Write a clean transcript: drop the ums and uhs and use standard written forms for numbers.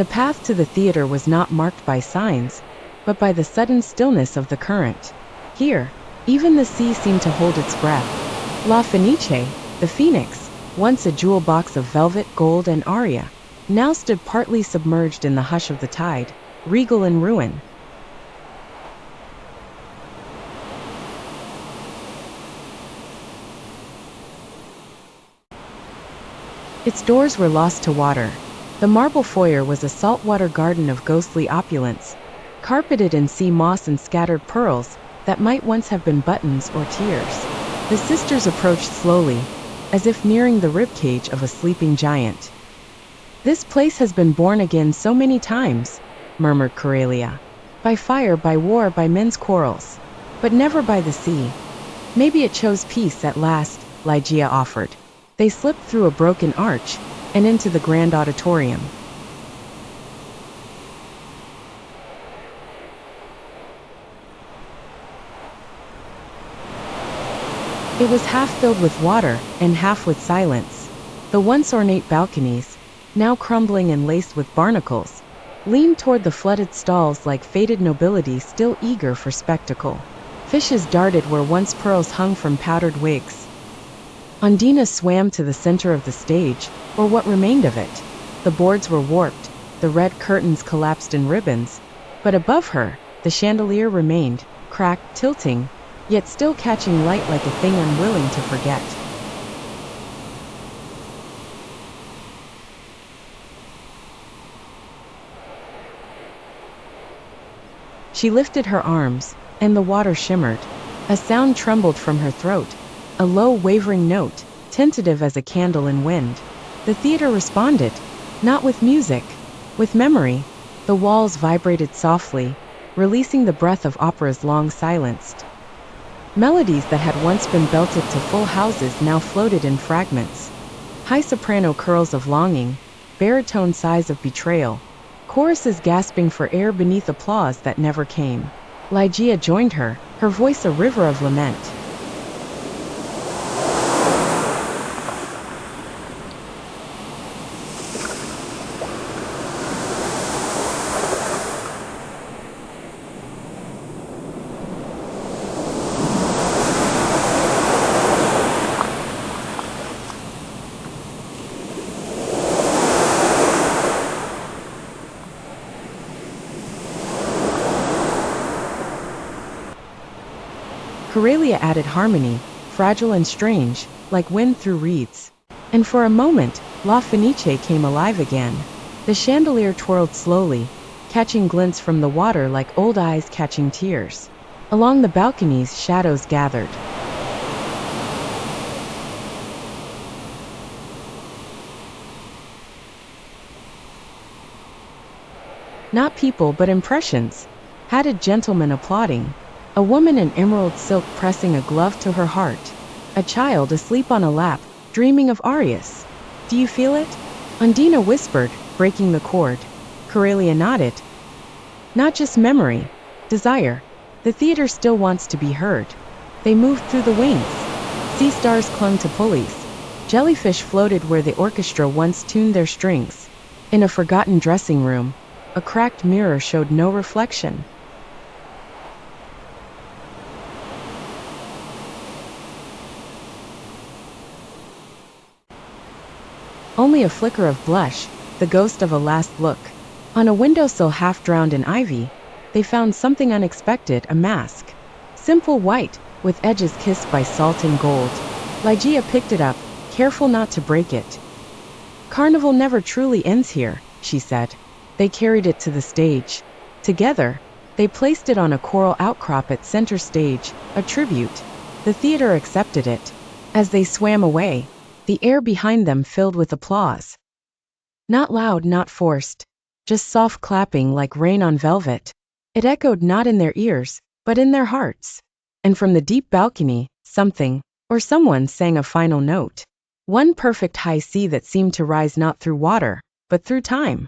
The path to the theater was not marked by signs, but by the sudden stillness of the current. Here, even the sea seemed to hold its breath. La Fenice, the Phoenix, once a jewel box of velvet, gold, and aria, now stood partly submerged in the hush of the tide, regal in ruin. Its doors were lost to water. The marble foyer was a saltwater garden of ghostly opulence, carpeted in sea moss and scattered pearls that might once have been buttons or tears. The sisters approached slowly, as if nearing the ribcage of a sleeping giant. "This place has been born again so many times," murmured Corelia. "By fire, by war, by men's quarrels. But never by the sea. Maybe it chose peace at last," Ligeia offered. They slipped through a broken arch and into the grand auditorium. It was half filled with water and half with silence. The once ornate balconies, now crumbling and laced with barnacles, leaned toward the flooded stalls like faded nobility still eager for spectacle. Fishes darted where once pearls hung from powdered wigs. Undina swam to the center of the stage, or what remained of it. The boards were warped, the red curtains collapsed in ribbons, but above her, the chandelier remained, cracked, tilting, yet still catching light like a thing unwilling to forget. She lifted her arms, and the water shimmered. A sound trembled from her throat, a low, wavering note, tentative as a candle in wind. The theater responded, not with music, with memory. The walls vibrated softly, releasing the breath of operas long silenced. Melodies that had once been belted to full houses now floated in fragments. High soprano curls of longing, baritone sighs of betrayal, choruses gasping for air beneath applause that never came. Ligeia joined her, her voice a river of lament. Corelia added harmony, fragile and strange, like wind through reeds. And for a moment, La Fenice came alive again. The chandelier twirled slowly, catching glints from the water like old eyes catching tears. Along the balconies, shadows gathered. Not people, but impressions. Hatted gentlemen applauding. A woman in emerald silk pressing a glove to her heart. A child asleep on a lap, dreaming of arias. "Do you feel it?" Undina whispered, breaking the chord. Corelia nodded. "Not just memory, desire. The theater still wants to be heard." They moved through the wings. Sea stars clung to pulleys. Jellyfish floated where the orchestra once tuned their strings. In a forgotten dressing room, a cracked mirror showed no reflection. Only a flicker of blush, the ghost of a last look. On a windowsill half drowned in ivy, they found something unexpected, a mask. Simple white, with edges kissed by salt and gold. Ligeia picked it up, careful not to break it. "Carnival never truly ends here," she said. They carried it to the stage. Together, they placed it on a coral outcrop at center stage, a tribute. The theater accepted it. As they swam away, the air behind them filled with applause. Not loud, not forced, just soft clapping like rain on velvet. It echoed not in their ears, but in their hearts. And from the deep balcony, something, or someone sang a final note. One perfect high C that seemed to rise not through water, but through time.